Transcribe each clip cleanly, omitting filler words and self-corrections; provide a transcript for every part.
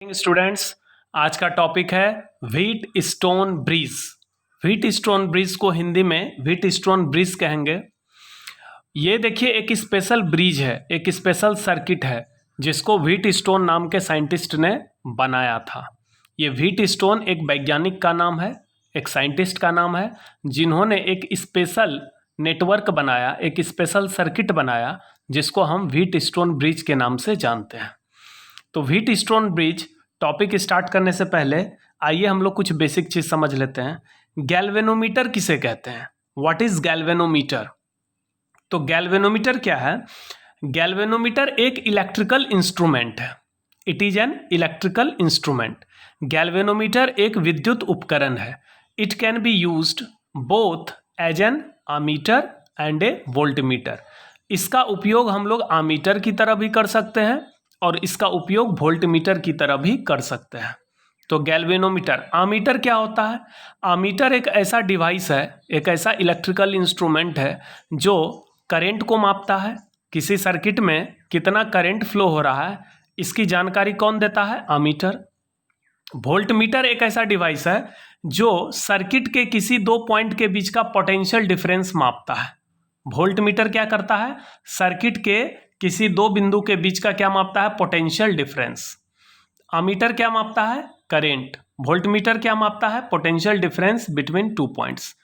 Students, आज का topic है wheat stone bridge. Wheat stone bridge को हिंदी में व्हीट स्टोन ब्रिज कहेंगे। ये देखिए एक स्पेशल ब्रिज है, एक स्पेशल सर्किट है जिसको व्हीट स्टोन नाम के साइंटिस्ट ने बनाया था। ये व्हीट स्टोन एक वैज्ञानिक का नाम है, एक साइंटिस्ट का नाम है, जिन्होंने एक स्पेशल नेटवर्क बनाया, एक स्पेशल सर्किट बनाया जिसको हम व्हीट स्टोन ब्रिज के नाम से जानते हैं। तो wheat stone bridge topic start करने से पहले आइए हम लोग कुछ बेसिक चीज समझ लेते हैं। गैल्वेनोमीटर किसे कहते हैं? What is galvanometer? तो गैल्वेनोमीटर क्या है? गैल्वेनोमीटर एक इलेक्ट्रिकल इंस्ट्रूमेंट है। It is an electrical instrument. Galvanometer एक विद्युत उपकरण है। It can be used both as an ammeter and a voltmeter. इसका उपयोग हम लोग अमीटर की तरह भी कर सकते हैं और इसका उपयोग वोल्टमीटर की तरह भी कर सकते हैं। तो गैल्वेनोमीटर, अमीटर क्या होता है? अमीटर एक ऐसा डिवाइस है, एक ऐसा इलेक्ट्रिकल इंस्ट्रूमेंट है जो करंट को मापता है। किसी सर्किट में कितना करंट फ्लो हो रहा है इसकी जानकारी कौन देता है? अमीटर। वोल्टमीटर एक ऐसा डिवाइस है जो सर्किट के किसी दो पॉइंट के बीच का पोटेंशियल डिफरेंस मापता है। वोल्टमीटर क्या करता है? सर्किट के किसी दो बिंदु के बीच का क्या मापता है? Potential difference. अमीटर क्या मापता है? करंट। वोल्टमीटर क्या मापता है? Potential difference between two points.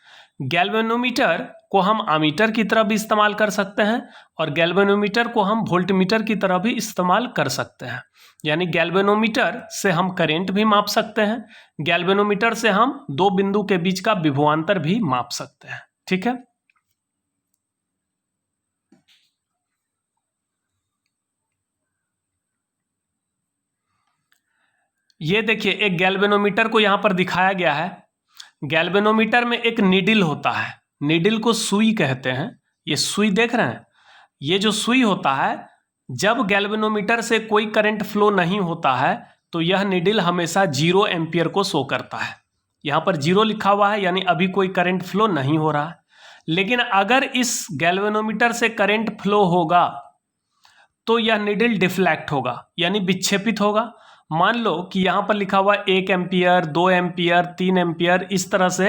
Galvanometer को हम अमीटर की तरह भी इस्तेमाल कर सकते हैं और गैल्वेनोमीटर को हम वोल्टमीटर की तरह भी इस्तेमाल कर सकते हैं। यानी गैल्वेनोमीटर से हम करंट भी माप सकते हैं, गैल्वेनोमीटर से हम दो बिंदु के बीच का विभवांतर भी माप सकते हैं। ठीक है। ये देखिए एक गैल्वेनोमीटर को यहां पर दिखाया गया है। गैल्वेनोमीटर में एक नीडल होता है, नीडल को सुई कहते हैं। ये सुई देख रहे हैं? ये जो सुई होता है, जब गैल्वेनोमीटर से कोई करंट फ्लो नहीं होता है तो यह नीडल हमेशा 0 एम्पियर को शो करता है। यहां पर 0 लिखा हुआ है, यानी अभी कोई करंट फ्लो नहीं हो रहा है। लेकिन अगर इस गैल्वेनोमीटर से करंट फ्लो होगा तो यह नीडल डिफ्लेक्ट होगा, यानी विक्षेपित होगा। मान लो कि यहां पर लिखा हुआ 1 एम्पियर, 2 एम्पियर, 3 एम्पियर, इस तरह से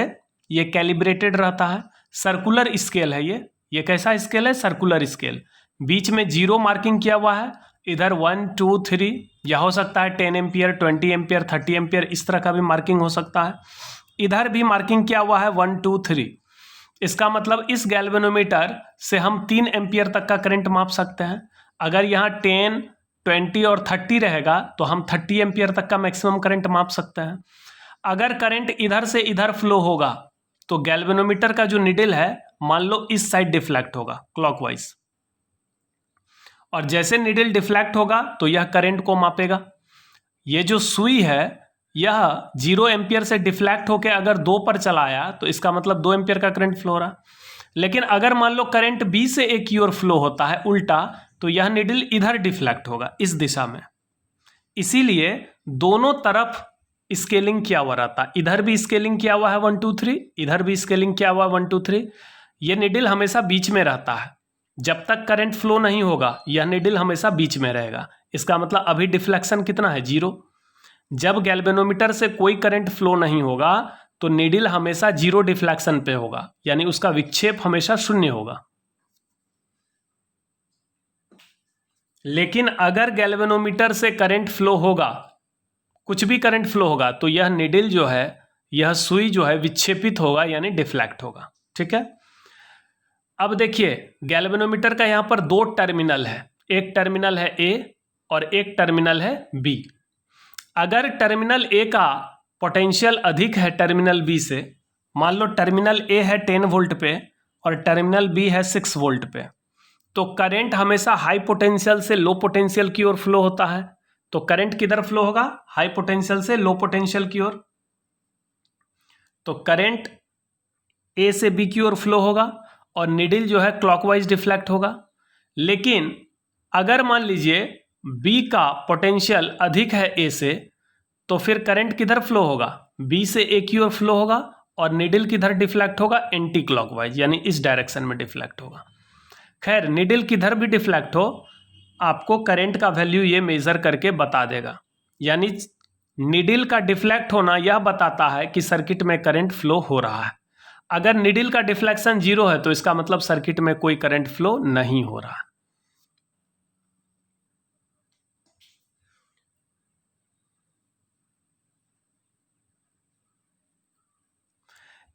ये कैलिब्रेटेड रहता है। सर्कुलर स्केल है ये कैसा स्केल है? Circular scale. बीच में 0 मार्किंग किया हुआ है, इधर 1 2 3, यह हो सकता है 10 एम्पियर, 20 एम्पियर, 30 एम्पियर, इस तरह का भी मार्किंग हो सकता है। इधर भी मार्किंग किया हुआ है 1 2 3। इसका मतलब इस गैल्वेनोमीटर से हम 3 एम्पियर तक का करंट माप सकते हैं। अगर यहाँ 10 20 और 30 रहेगा तो हम 30 एम्पियर तक का मैक्सिमम करंट माप सकते हैं। अगर करंट इधर से इधर फ्लो होगा तो गैल्वेनोमीटर का जो निडल है, मान लो इस साइड डिफ्लेक्ट होगा क्लॉकवाइज, और जैसे निडल डिफ्लेक्ट होगा तो यह करंट को मापेगा। ये जो सुई है यह 0 एम्पियर से डिफ्लेक्ट होकर अगर 2 पर चला आया तो इसका मतलब 2 एम्पियर का करंट फ्लो हो रहा। लेकिन अगर मान लो करंट B से A की ओर फ्लो होता है उल्टा, तो यह निडल इधर डिफ्लेक्ट होगा, इस दिशा में। इसीलिए दोनों तरफ स्केलिंग किया हुआ रहता। इधर भी स्केलिंग किया हुआ है 1 2 3, इधर भी स्केलिंग किया हुआ है 1 2 3। यह निडल हमेशा बीच में रहता है। जब तक करंट फ्लो नहीं होगा यह निडल हमेशा बीच में रहेगा। इसका मतलब अभी डिफ्लेक्शन कितना है? 0। जब गैल्वेनोमीटर से कोई करंट फ्लो नहीं होगा तो निडल हमेशा 0 डिफ्लेक्शन पे होगा, यानी उसका विक्षेप हमेशा 0 होगा। लेकिन अगर गैल्वेनोमीटर से करंट फ्लो होगा, कुछ भी करंट फ्लो होगा, तो यह निडल जो है, यह सुई जो है विक्षेपित होगा, यानी डिफ्लेक्ट होगा। ठीक है। अब देखिए गैल्वेनोमीटर का यहां पर 2 टर्मिनल है, एक टर्मिनल है A और एक टर्मिनल है B। अगर टर्मिनल A का पोटेंशियल अधिक है टर्मिनल B से, मान लो टर्मिनल A है 10 वोल्ट पे और टर्मिनल B है 6 वोल्ट पे, तो करंट हमेशा हाई पोटेंशियल से लो पोटेंशियल की ओर फ्लो होता है। तो करंट किधर फ्लो होगा? हाई पोटेंशियल से लो पोटेंशियल की ओर। तो करंट A से B की ओर फ्लो होगा और निडल जो है क्लॉकवाइज डिफ्लेक्ट होगा। लेकिन अगर मान लीजिए B का पोटेंशियल अधिक है A से, तो फिर करंट किधर फ्लो होगा? B से A की ओर फ्लो होगा और निडल किधर डिफ्लेक्ट होगा? एंटी क्लॉकवाइज, यानी इस डायरेक्शन में डिफ्लेक्ट होगा। खैर निडल किधर भी डिफ्लेक्ट हो, आपको करंट का वैल्यू ये मेजर करके बता देगा। यानी नीडल का डिफ्लेक्ट होना यह बताता है कि सर्किट में करंट फ्लो हो रहा है। अगर नीडल का डिफ्लेक्शन 0 है तो इसका मतलब सर्किट में कोई करंट फ्लो नहीं हो रहा।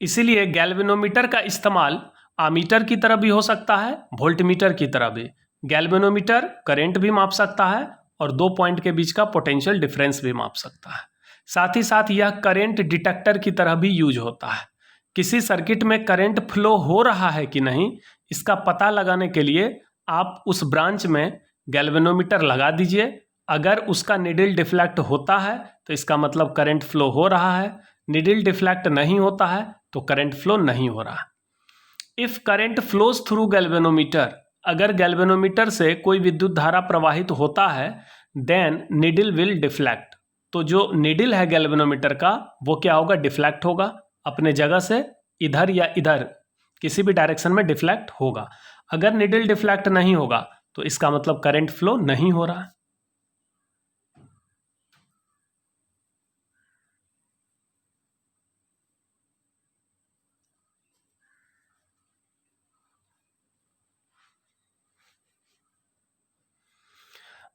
इसीलिए गैल्वेनोमीटर का इस्तेमाल आमीटर की तरह भी हो सकता है, वोल्टमीटर की तरह भी। गैल्वेनोमीटर करंट भी माप सकता है और दो पॉइंट के बीच का पोटेंशियल डिफरेंस भी माप सकता है। साथ ही साथ यह करंट डिटेक्टर की तरह भी यूज होता है। किसी सर्किट में करंट फ्लो हो रहा है कि नहीं, इसका पता लगाने के लिए आप उस ब्रांच में गैल्वेनोमीटर लगा दीजिए। अगर उसका नीडल डिफ्लेक्ट होता है तो इसका मतलब करंट फ्लो हो रहा है, नीडल डिफ्लेक्ट नहीं होता है तो करंट फ्लो नहीं हो रहा। If current flows through galvanometer, अगर गैल्वेनोमीटर से कोई विद्युत धारा प्रवाहित होता है, देन नीडल विल डिफ्लेक्ट, तो जो नीडल है गैल्वेनोमीटर का वो क्या होगा, डिफ्लेक्ट होगा, अपने जगह से इधर या इधर किसी भी डायरेक्शन में डिफ्लेक्ट होगा। अगर नीडल डिफ्लेक्ट नहीं होगा तो इसका मतलब करंट फ्लो नहीं हो रहा।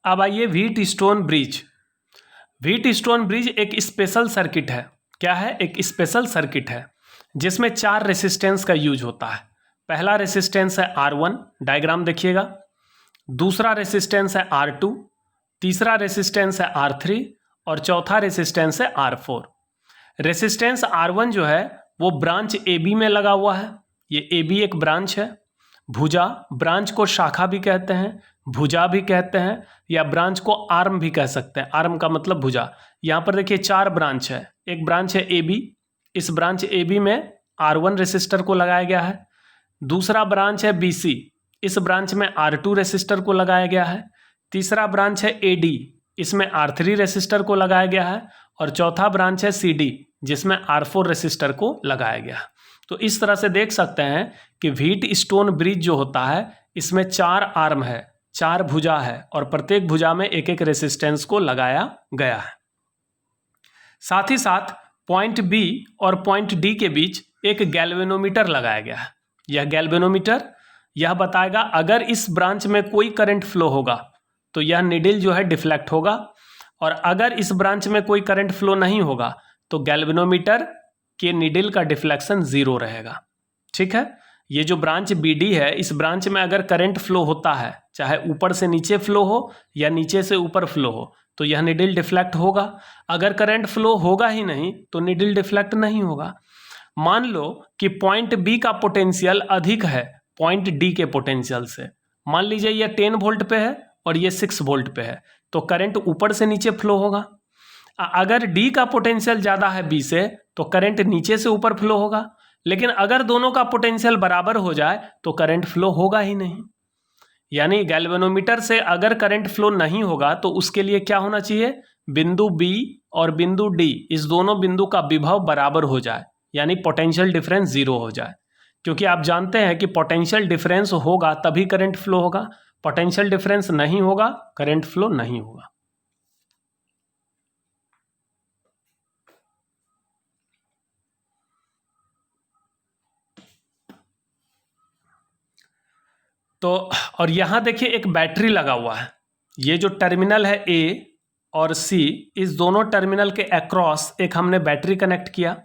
अब आइए wheat stone bridge. Wheat stone bridge एक स्पेशल सर्किट है। क्या है, एक स्पेशल सर्किट है जिसमें 4 रेसिस्टेंस का यूज होता है। पहला रेसिस्टेंस है R1, डायग्राम देखिएगा। दूसरा रेसिस्टेंस है R2, तीसरा रेसिस्टेंस है R3 और चौथा रेसिस्टेंस है R4। रेसिस्टेंस R1 जो है वो ब्रांच AB में लगा हुआ है। ये AB एक ब्रांच है। भुजा, ब्रांच को शाखा भी कहते हैं, भुजा भी कहते हैं, या ब्रांच को आर्म भी कह सकते हैं। आर्म का मतलब भुजा। यहाँ पर देखिए 4 ब्रांच है। एक ब्रांच है AB, इस ब्रांच AB में R1 रेसिस्टर को लगाया गया है। दूसरा ब्रांच है BC, इस ब्रांच में R2 रेसिस्टर को लगाया गया है। तीसरा ब्रांच है AD, इसमें R3 रेसिस्टर को लगाया गया है। और चौथा ब्रांच है CD, जिसमें R4 रेसिस्टर को लगाया गया है। तो इस तरह से देख सकते हैं कि व्हीट स्टोन ब्रिज जो होता है इसमें 4 आर्म है, 4 भुजा है और प्रत्येक भुजा में एक एक रेसिस्टेंस को लगाया गया है। साथ ही साथ पॉइंट B और पॉइंट D के बीच एक गैल्वेनोमीटर लगाया गया है। यह गैल्वेनोमीटर यह बताएगा अगर इस ब्रांच में कोई करंट फ्लो होगा तो यह नीडल जो है डिफ्लेक्ट होगा, और अगर इस ब्रांच में कोई करंट फ्लो नहीं होगा तो गैल्वेनोमीटर के नीडल का डिफ्लेक्शन 0 रहेगा। ठीक है, ये जो ब्रांच BD है, इस ब्रांच में अगर करंट फ्लो होता है, चाहे ऊपर से नीचे फ्लो हो या नीचे से ऊपर फ्लो हो, तो यह नीडल डिफ्लेक्ट होगा। अगर करंट फ्लो होगा ही नहीं तो नीडल डिफ्लेक्ट नहीं होगा। मान लो कि पॉइंट B का पोटेंशियल अधिक है पॉइंट D के पोटेंशियल से। मान लीजिए यह 10 वोल्ट पे है और ये 6 वोल्ट पे है, तो करंट ऊपर से नीचे फ्लो होगा। अगर D का पोटेंशियल ज़्यादा है B से तो करंट नीचे से ऊपर फ्लो होगा। लेकिन अगर दोनों का पोटेंशियल बराबर हो जाए तो करंट फ्लो होगा ही नहीं। यानी गैल्वेनोमीटर से अगर करंट फ्लो नहीं होगा तो उसके लिए क्या होना चाहिए, बिंदु B और बिंदु D, इस दोनों बिंदु का विभव बराबर हो जाए, यानी पोटेंशियल डिफरेंस 0 हो जाए। क्योंकि आप जानते हैं कि पोटेंशियल डिफरेंस होगा तभी करंट फ्लो होगा, पोटेंशियल डिफरेंस नहीं होगा करंट फ्लो नहीं होगा। तो और यहाँ देखिए एक बैटरी लगा हुआ है। ये जो टर्मिनल है A और C, इस दोनों टर्मिनल के अक्रॉस एक हमने बैटरी कनेक्ट किया।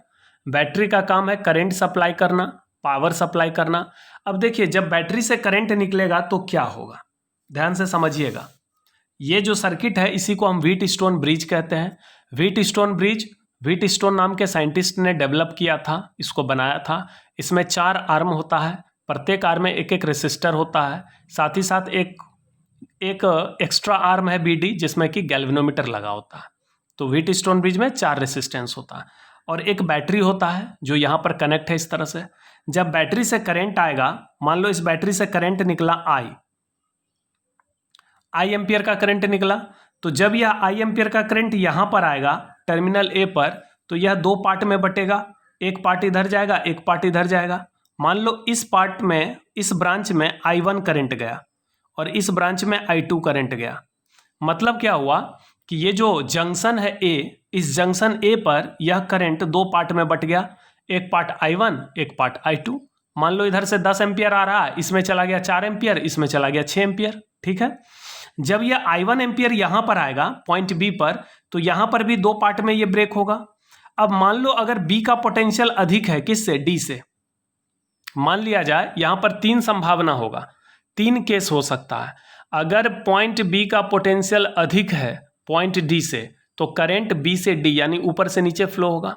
बैटरी का काम है करंट सप्लाई करना, पावर सप्लाई करना। अब देखिए जब बैटरी से करंट निकलेगा तो क्या होगा, ध्यान से समझिएगा। ये जो सर्किट है इसी को हम व्हीट स्टोन ब्रिज कहते हैं। Wheat stone bridge wheat stone नाम के साइंटिस्ट ने डेवलप किया था, इसको बनाया था। इसमें 4 आर्म होता है, प्रत्येक आर्म में एक एक रेसिस्टर होता है। साथ ही साथ एक एक्स्ट्रा आर्म है BD, जिसमें कि गैल्वेनोमीटर लगा होता है। तो व्हीट स्टोन ब्रिज में 4 रेसिस्टेंस होता है और एक बैटरी होता है जो यहाँ पर कनेक्ट है इस तरह से। जब बैटरी से करंट आएगा, मान लो इस बैटरी से करंट निकला I एम्पियर का करंट निकला, तो जब यह I एम्पियर का करंट यहाँ पर आएगा टर्मिनल A पर, तो यह 2 पार्ट में बटेगा। एक पार्ट इधर जाएगा, एक पार्ट इधर जाएगा। मान लो इस पार्ट में, इस ब्रांच में I1 करंट गया और इस ब्रांच में I2 करंट गया। मतलब क्या हुआ कि ये जो जंक्शन है A, इस जंक्शन ए पर यह करंट दो पार्ट में बट गया, एक पार्ट I1 एक पार्ट I2। मान लो इधर से 10 एम्पियर आ रहा है, इसमें चला गया 4 एम्पियर, इसमें चला गया 6 एम्पियर। ठीक है, जब यह I1 एम्पियर यहां पर आएगा पॉइंट बी पर, तो यहां पर भी दो पार्ट में ये ब्रेक होगा। अब मान लो अगर बी का पोटेंशियल अधिक है, किससे? डी से। मान लिया जाए यहां पर 3 संभावना होगा, 3 केस हो सकता है। अगर पॉइंट बी का पोटेंशियल अधिक है पॉइंट डी से, तो करंट बी से डी यानी ऊपर से नीचे फ्लो होगा।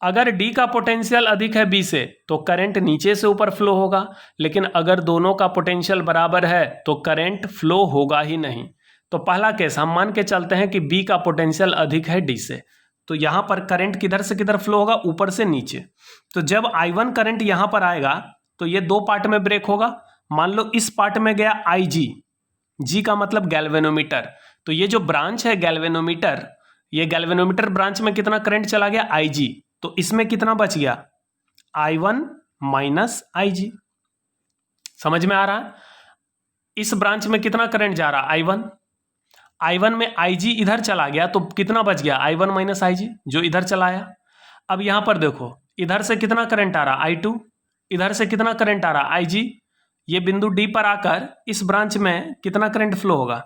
अगर डी का पोटेंशियल अधिक है बी से, तो करंट नीचे से ऊपर फ्लो होगा। लेकिन अगर दोनों का पोटेंशियल बराबर है तो करंट फ्लो होगा ही नहीं। तो पहला केस हम मान के चलते हैं कि बी का पोटेंशियल अधिक है डी से, तो यहां पर करंट किधर से किधर फ्लो होगा? ऊपर से नीचे। तो जब I1 करंट यहां पर आएगा तो ये दो पार्ट में ब्रेक होगा। मान लो इस पार्ट में गया IG, जी का मतलब गैल्वेनोमीटर। तो ये जो ब्रांच है गैल्वेनोमीटर, ये गैल्वेनोमीटर ब्रांच में कितना करंट चला गया? IG। तो इसमें कितना बच गया? I1 minus IG। समझ में आ रहा है? इस ब्रांच में कितना करंट जा रहा? I1 में IG इधर चला गया तो कितना बच गया? I1 माइनस IG, जो इधर चलाया। अब यहां पर देखो, इधर से कितना करंट आ रहा? I2। इधर से कितना करंट आ रहा? IG। ये बिंदु D पर आकर इस ब्रांच में कितना करंट फ्लो होगा?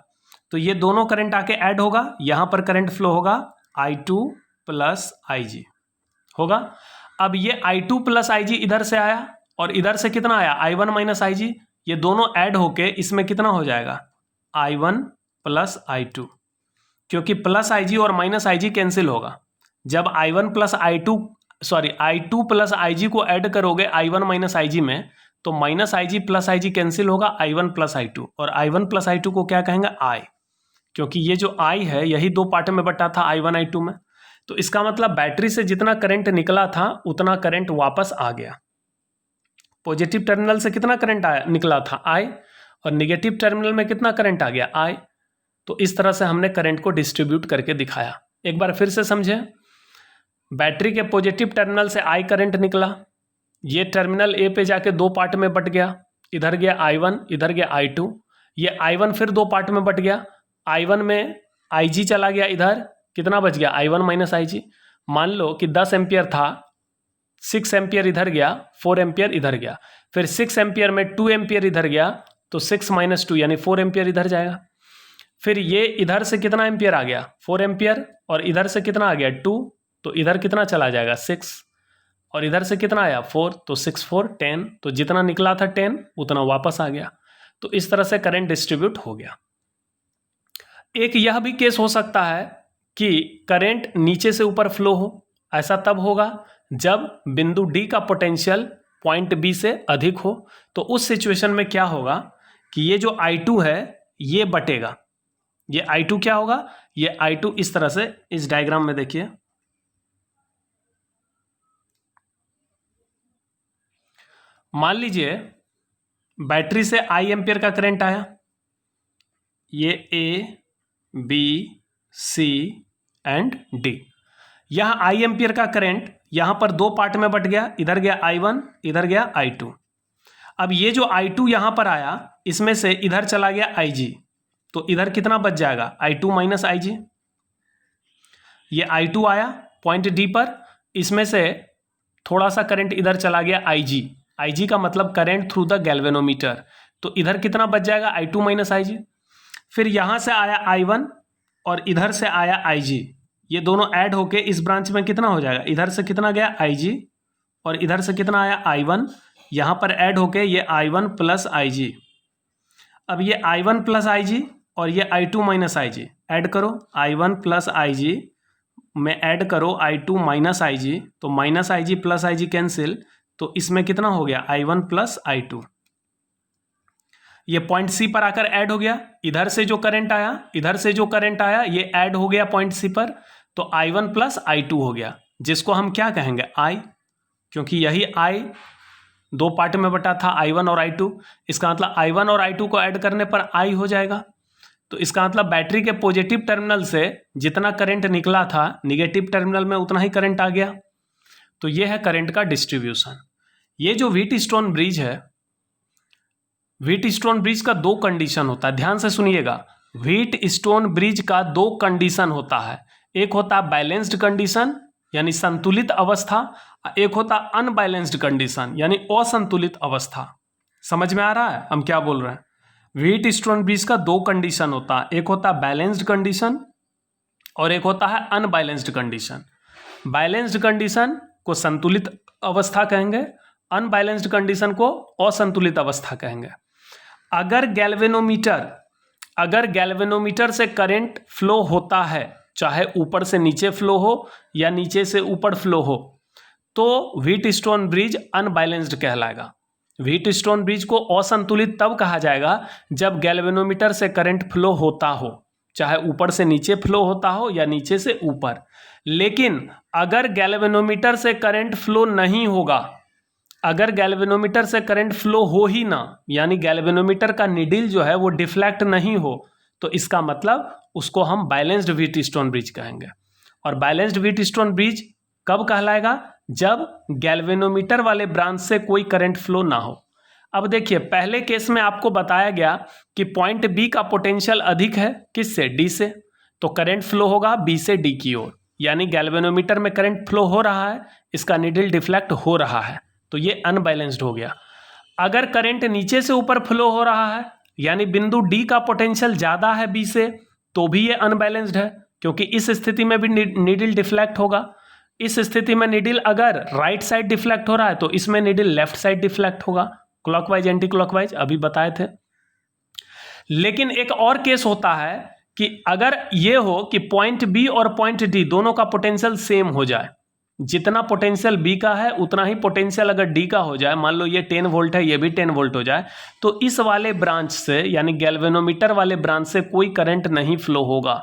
तो ये दोनों करंट आके ऐड होगा, यहां पर करंट फ्लो होगा I2 प्लस IG होगा। अब ये I2 प्लस IG इधर से आया और इधर से कितना आया? I1 minus IG। ये दोनों ऐड होके इसमें कितना हो जाएगा? I1 प्लस I2, क्योंकि प्लस IG और माइनस IG कैंसिल होगा। जब I1 plus I2 plus IG को ऐड करोगे I1 माइनस IG में, तो minus IG plus IG cancel होगा, I1 प्लस I2। और I1 प्लस I2 को क्या कहेंगे? I, क्योंकि ये जो I है यही दो पार्ट में बटा था I1 I2 में। तो इसका मतलब बैटरी से जितना करंट निकला था उतना करंट वापस आ गया। पॉजिटिव टर्मिनल से कितना करंट निकला था? I, और निगेटिव टर्मिनल में कितना करंट आ गया? I। तो इस तरह से हमने करंट को डिस्ट्रीब्यूट करके दिखाया। एक बार फिर से समझें, बैटरी के पॉजिटिव टर्मिनल से I करंट निकला, ये टर्मिनल A पे जाके दो पार्ट में बट गया, इधर गया I1 इधर गया I2। ये I1 फिर दो पार्ट में बट गया, I1 में IG चला गया, इधर कितना बच गया? I1 minus IG। मान लो कि 10 एम्पियर था, 6 एम्पियर इधर गया, 4 एम्पियर इधर गया, फिर 6 एम्पियर में 2 एम्पियर इधर गया, तो 6 माइनस 2 यानी 4 एम्पियर इधर जाएगा। फिर ये इधर से कितना एम्पियर आ गया? 4 एम्पियर, और इधर से कितना आ गया? 2, तो इधर कितना चला जाएगा? 6, और इधर से कितना आया? 4, तो 6 4 10, तो जितना निकला था 10 उतना वापस आ गया। तो इस तरह से करंट डिस्ट्रीब्यूट हो गया। एक यह भी केस हो सकता है कि करंट नीचे से ऊपर फ्लो हो। ऐसा तब होगा जब बिंदु डी का पोटेंशियल पॉइंट बी से अधिक हो। तो उस सिचुएशन में क्या होगा कि ये जो I2 है ये बटेगा। ये I2 क्या होगा? ये I2 इस तरह से, इस डायग्राम में देखिए, मान लीजिए बैटरी से I एम्पियर का करंट आया, ये A B C and D। यहां I एम्पियर का करंट यहां पर दो पार्ट में बट गया, इधर गया I1 इधर गया I2। अब ये जो I2 यहां पर आया, इसमें से इधर चला गया IG, तो इधर कितना बच जाएगा? I2 minus IG। ये I2 आया पॉइंट D पर, इसमें से थोड़ा सा करंट इधर चला गया IG का मतलब करंट थ्रू द गैल्वेनोमीटर, तो इधर कितना बच जाएगा? I2 minus IG। फिर यहां से आया I1 और इधर से आया IG, ये दोनों ऐड होके इस ब्रांच में कितना हो जाएगा? इधर से कितना गया? IG, और इधर से कितना आया? I1, यहां पर ऐड होके ये I1 प्लस IG। अब ये I1 प्लस IG और ये I2 माइनस IG ऐड करो, I1 प्लस IG में ऐड करो I2 माइनस IG, तो minus IG plus IG cancel, तो इसमें कितना हो गया? I1 plus I2। ये पॉइंट C पर आकर ऐड हो गया, इधर से जो करंट आया इधर से जो करंट आया ये ऐड हो गया पॉइंट C पर, तो I1 प्लस I2 हो गया, जिसको हम क्या कहेंगे? I, क्योंकि यही I दो पार्ट में बटा था I1 और I2। इसका मतलब I1 और I2 को ऐड करने पर I हो जाएगा। तो इसका मतलब बैटरी के पॉजिटिव टर्मिनल से जितना करंट निकला था निगेटिव टर्मिनल में उतना ही करंट आ गया। तो ये है करंट का डिस्ट्रीब्यूशन। ये जो व्हीटस्टोन ब्रिज है, व्हीटस्टोन ब्रिज का दो कंडीशन होता है, ध्यान से सुनिएगा। व्हीटस्टोन ब्रिज का दो कंडीशन होता है, एक होता बैलेंस्ड कंडीशन यानी संतुलित अवस्था, एक होता अनबैलेंस्ड कंडीशन यानी असंतुलित अवस्था। समझ में आ रहा है हम क्या बोल रहे हैं? व्हीट स्टोन ब्रिज का दो कंडीशन होता है, एक होता है बैलेंस्ड कंडीशन और एक होता है अनबैलेंस्ड कंडीशन। बैलेंस्ड कंडीशन को संतुलित अवस्था कहेंगे, अनबैलेंस्ड कंडीशन को असंतुलित अवस्था कहेंगे। अगर गैल्वेनोमीटर से करंट फ्लो होता है, चाहे ऊपर से नीचे फ्लो हो या नीचे से ऊपर फ्लो हो, तो व्हीट स्टोन ब्रिज अनबैलेंस्ड कहलाएगा। व्हीट स्टोन ब्रिज को असंतुलित तब कहा जाएगा जब गैल्वेनोमीटर से करंट फ्लो होता हो, चाहे ऊपर से नीचे फ्लो होता हो या नीचे से ऊपर। लेकिन अगर गैल्वेनोमीटर से करंट फ्लो नहीं होगा, अगर गैल्वेनोमीटर से करंट फ्लो हो ही ना, यानी गैल्वेनोमीटर का निडिल जो है वो डिफ्लेक्ट नहीं हो, तो इसका मतलब उसको हम बैलेंस्ड व्हीट स्टोन ब्रिज कहेंगे। और बैलेंस्ड व्हीट स्टोन ब्रिज कब कहलाएगा? जब गैल्वेनोमीटर वाले ब्रांच से कोई करंट फ्लो ना हो। अब देखिए, पहले केस में आपको बताया गया कि पॉइंट बी का पोटेंशियल अधिक है, किससे? डी से, तो करंट फ्लो होगा बी से डी की ओर, यानी गैल्वेनोमीटर में करंट फ्लो हो रहा है, इसका निडिल डिफ्लेक्ट हो रहा है, तो ये अनबैलेंस्ड हो गया। अगर करंट नीचे से ऊपर फ्लो हो रहा है, यानी बिंदु डी का पोटेंशियल ज़्यादा है बी से, तो भी ये अनबैलेंस्ड है, क्योंकि इस स्थिति में भी निडिल डिफ्लेक्ट होगा। इस स्थिति में निडिल अगर राइट साइड डिफ्लेक्ट हो रहा है, तो इसमें निडिल लेफ्ट साइड डिफ्लेक्ट होगा, क्लॉकवाइज एंटी क्लॉकवाइज, अभी बताए थे। लेकिन एक और केस होता है कि अगर ये हो कि पॉइंट बी और पॉइंट डी दोनों का पोटेंशियल सेम हो जाए, जितना पोटेंशियल बी का है उतना ही पोटेंशियल अगर डी का हो जाए, मान लो ये 10 वोल्ट है, ये भी 10 वोल्ट हो जाए, तो इस वाले ब्रांच से, यानी गैल्वेनोमीटर वाले ब्रांच से कोई करंट नहीं फ्लो होगा।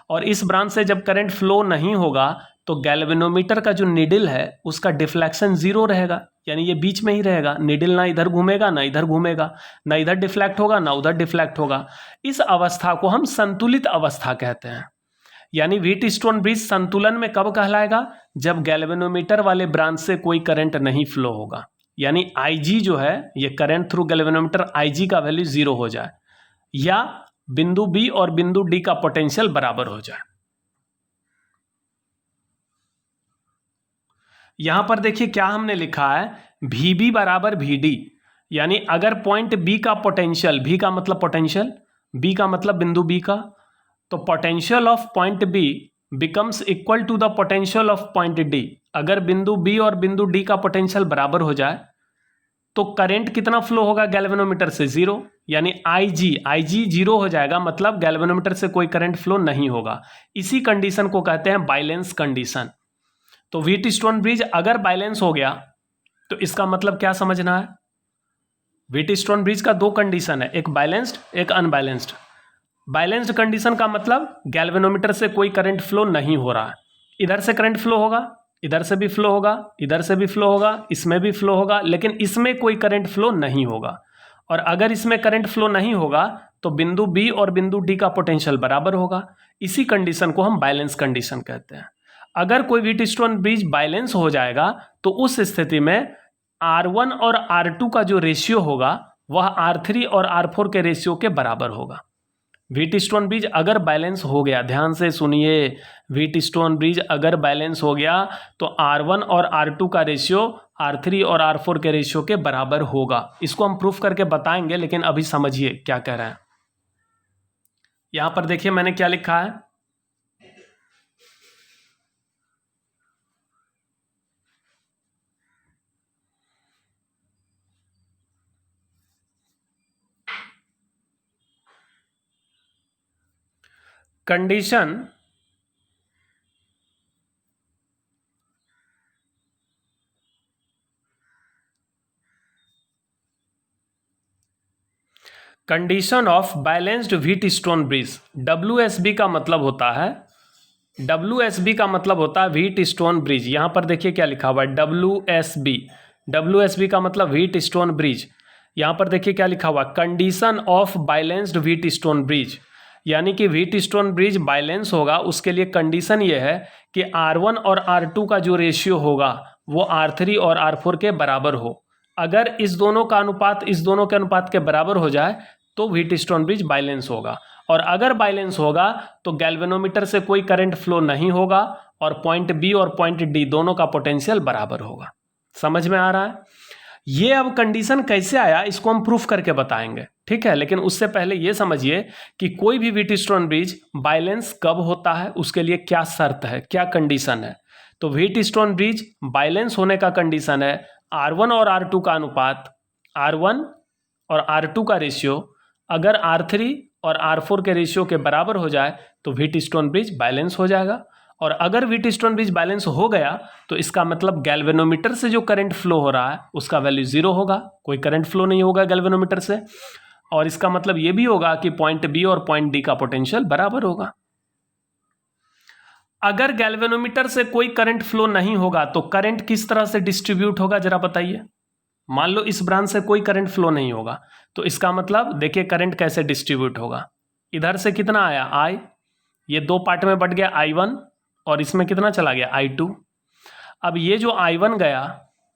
और इस ब्रांच से जब करंट फ्लो नहीं होगा, तो गैल्वेनोमीटर का जो निडिल है उसका डिफ्लेक्शन जीरो रहेगा, यानी ये बीच में ही रहेगा। निडिल ना इधर घूमेगा ना इधर घूमेगा, ना इधर डिफ्लेक्ट होगा ना उधर डिफ्लेक्ट होगा। इस अवस्था को हम संतुलित अवस्था कहते हैं। यानी व्हीट स्टोन ब्रिज संतुलन में कब कहलाएगा? जब गैल्वेनोमीटर वाले ब्रांच से कोई करंट नहीं फ्लो होगा, यानी IG जो है, ये करंट थ्रू गैल्वेनोमीटर IG का वैल्यू जीरो हो जाए, या बिंदु बी और बिंदु डी का पोटेंशियल बराबर हो जाए। यहां पर देखिए क्या हमने लिखा है, VB बराबर VD, यानी अगर पॉइंट बी का पोटेंशियल, भी का मतलब पोटेंशियल, बी का मतलब बिंदु बी का, तो potential of point B becomes equal to the potential of point D. अगर बिंदु बी और बिंदु डी का पोटेंशियल बराबर हो जाए, तो करंट कितना फ्लो होगा गैल्वेनोमीटर से? जीरो, यानी IG जीरो हो जाएगा, मतलब गैल्वेनोमीटर से कोई करंट फ्लो नहीं होगा। इसी कंडीशन को कहते हैं बैलेंस कंडीशन। तो व्हीट स्टोन ब्रिज अगर बैलेंस हो गया, तो इसका मतलब क्या समझना है? व्हीट स्टोन ब्रिज का दो कंडीशन है, एक बैलेंस्ड एक अनबैलेंस्ड। बैलेंस्ड कंडीशन का मतलब गैल्वेनोमीटर से कोई करंट फ्लो नहीं हो रहा है, इधर से करंट फ्लो होगा, इधर से भी फ्लो होगा, इधर से भी फ्लो होगा, इसमें भी फ्लो होगा, लेकिन इसमें कोई करंट फ्लो नहीं होगा। और अगर इसमें करंट फ्लो नहीं होगा, तो बिंदु बी और बिंदु डी का पोटेंशियल बराबर होगा। इसी कंडीशन को हम बैलेंस कंडीशन कहते हैं। अगर कोई व्हीट स्टोन ब्रिज बैलेंस हो जाएगा, तो उस स्थिति में R1 और R2 का जो रेशियो होगा वह R3 और R4 के रेशियो के बराबर होगा। व्हीट स्टोन ब्रिज अगर बैलेंस हो गया, ध्यान से सुनिए, व्हीट स्टोन ब्रिज अगर बैलेंस हो गया, तो R1 और R2 का रेशियो R3 और R4 के रेशियो के बराबर होगा। इसको हम प्रूफ करके बताएंगे, लेकिन अभी समझिए क्या कह रहे हैं। यहां पर देखिए मैंने क्या लिखा है, condition of balanced wheat stone bridge. WSB का मतलब होता है, WSB का मतलब होता है व्हीट स्टोन ब्रिज। यहां पर देखिए क्या लिखा हुआ है, WSB का मतलब व्हीट स्टोन ब्रिज। यहां पर देखिए क्या लिखा हुआ, condition of balanced wheat stone bridge, यानी कि व्हीट स्टोन ब्रिज बैलेंस होगा, उसके लिए कंडीशन ये है कि R1 और R2 का जो रेशियो होगा वो R3 और R4 के बराबर हो। अगर इस दोनों का अनुपात इस दोनों के अनुपात के बराबर हो जाए, तो व्हीट स्टोन ब्रिज बैलेंस होगा। और अगर बैलेंस होगा तो गैल्वेनोमीटर से कोई करंट फ्लो नहीं होगा और पॉइंट बी और पॉइंट डी दोनों का पोटेंशियल बराबर होगा। समझ में आ रहा है? ये अब कंडीशन कैसे आया इसको हम प्रूफ करके बताएंगे, ठीक है। लेकिन उससे पहले ये समझिए कि कोई भी व्हीटस्टोन ब्रिज बैलेंस कब होता है, उसके लिए क्या शर्त है, क्या कंडीशन है। तो व्हीटस्टोन ब्रिज बैलेंस होने का कंडीशन है R1 और R2 का अनुपात, R1 और R2 का रेशियो अगर R3 और R4 के रेशियो के बराबर हो जाए तो व्हीटस्टोन ब्रिज बैलेंस हो जाएगा। और अगर व्हीटस्टोन ब्रिज बैलेंस हो गया तो इसका मतलब गैल्वेनोमीटर से जो करंट फ्लो हो रहा है उसका वैल्यू 0 होगा, कोई करंट फ्लो नहीं होगा गैल्वेनोमीटर से। और इसका मतलब ये भी होगा कि पॉइंट बी और पॉइंट डी का पोटेंशियल बराबर होगा। अगर गैल्वेनोमीटर से कोई करंट फ्लो नहीं होगा तो करंट किस तरह से डिस्ट्रीब्यूट होगा जरा बताइए। मान लो इस ब्रांच से कोई करंट फ्लो नहीं होगा तो इसका मतलब देखिए करंट कैसे डिस्ट्रीब्यूट होगा। इधर से कितना आया I, ये दो पार्ट में बट गया I1 और इसमें कितना चला गया I2। अब ये जो I1 गया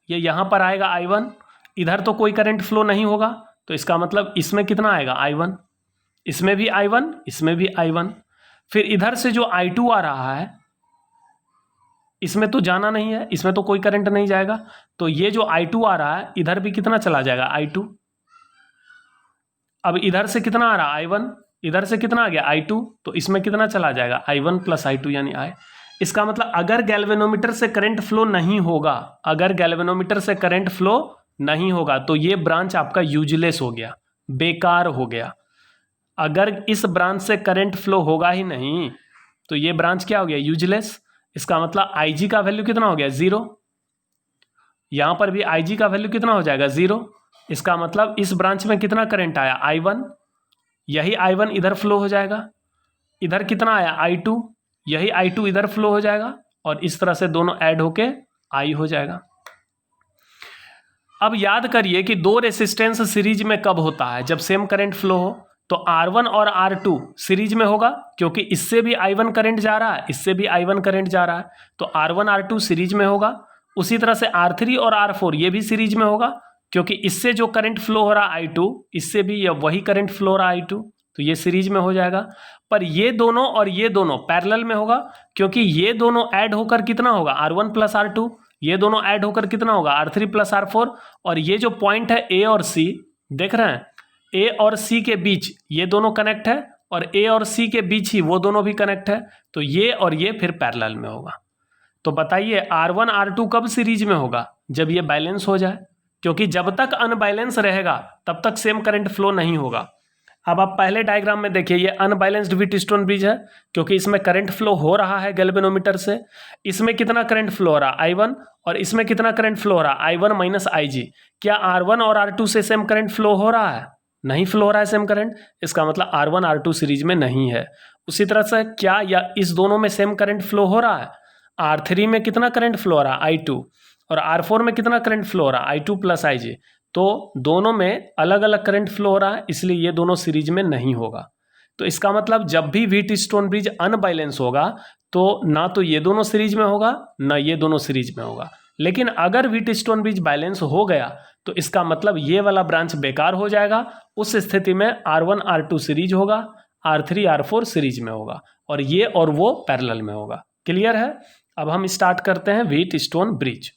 ये यहाँ पर आएगा I1, इधर तो कोई करंट फ्लो नहीं होगा तो इसका मतलब इसमें कितना आएगा I1, इसमें भी I1, इसमें भी I1। फिर इधर से जो I2 आ रहा है इसमें तो जाना नहीं है, इसमें तो कोई करंट नहीं जाएगा, तो ये जो I2 आ रहा है इधर भी कितना चला जाएगा I2। अब इधर से कितना आ रहा है I1, इधर से कितना आ गया I2, तो इसमें कितना चला जाएगा I1 प्लस I2 यानी I। इसका मतलब अगर गैल्वेनोमीटर से करंट फ्लो नहीं होगा, अगर गैल्वेनोमीटर से करंट फ्लो नहीं होगा तो ये ब्रांच आपका यूजलेस हो गया, बेकार हो गया। अगर इस ब्रांच से करंट फ्लो होगा ही नहीं तो ये ब्रांच क्या हो गया, यूजलेस। इसका मतलब IG का वैल्यू कितना हो गया, 0। यहां पर भी IG का वैल्यू कितना हो जाएगा, 0। इसका मतलब इस ब्रांच में कितना करंट आया, I1, यही I1 इधर फ्लो हो जाएगा। इधर कितना आया I2, यही I2 इधर फ्लो हो जाएगा और इस तरह से दोनों ऐड होके I हो जाएगा। अब याद करिए कि दो रेसिस्टेंस सीरीज में कब होता है, जब सेम करंट फ्लो हो। तो R1 और R2 सीरीज में होगा क्योंकि इससे भी I1 करंट जा रहा है, इससे भी I1 करंट जा रहा है, तो R1 R2 सीरीज में होगा। उसी तरह से R3 और R4 ये भी सीरीज में होगा क्योंकि इससे जो करंट फ्लो हो रहा है I2, इससे भी वही करंट फ्लो हो रहा है I2, तो ये सीरीज में हो जाएगा। पर ये दोनों और ये दोनों पैरेलल में होगा क्योंकि ये दोनों ऐड होकर कितना होगा, R1 प्लस R2, ये दोनों ऐड होकर कितना होगा, R3 प्लस R4। और ये जो पॉइंट है A और C, देख रहे हैं, A और C के बीच ये दोनों कनेक्ट है और A और C के बीच ही वो दोनों भी कनेक्ट है, तो ये और ये फिर पैरेलल में होगा। तो बताइए R1 R2 कब सीरीज में होगा, जब ये बैलेंस हो जाए, क्योंकि जब तक अनबैलेंस रहेगा तब तक सेम करंट फ्लो नहीं होगा। अब आप पहले डायग्राम में देखिए, ये अनबैलेंस्ड व्हीटस्टोन ब्रिज है क्योंकि इसमें करंट फ्लो हो रहा है गैल्वेनोमीटर से। इसमें कितना करंट फ्लो हो रहा है, I1, और इसमें कितना करंट फ्लो हो रहा है, I1 माइनस IG। क्या R1 और R2 से सेम करंट फ्लो हो रहा है, नहीं फ्लो हो रहा है सेम करंट, इसका मतलब R1 R2 सीरीज में नहीं है। उसी तरह से क्या या इस दोनों में सेम करंट फ्लो हो रहा है, R3 में कितना करंट फ्लो हो रहा है, I2, और R4 में कितना करंट फ्लो हो रहा है, I2 प्लस IG। तो दोनों में अलग अलग करंट फ्लो हो रहा है, इसलिए ये दोनों सीरीज में नहीं होगा। तो इसका मतलब जब भी व्हीटस्टोन ब्रिज अनबैलेंस होगा तो ना तो ये दोनों सीरीज में होगा ना ये दोनों सीरीज में होगा। लेकिन अगर व्हीटस्टोन ब्रिज बैलेंस हो गया तो इसका मतलब ये वाला ब्रांच बेकार हो जाएगा। उस स्थिति में R1 R2 सीरीज होगा, R3 R4 सीरीज में होगा और ये और वो पैरेलल में होगा। क्लियर है? अब हम स्टार्ट करते हैं Wheatstone bridge.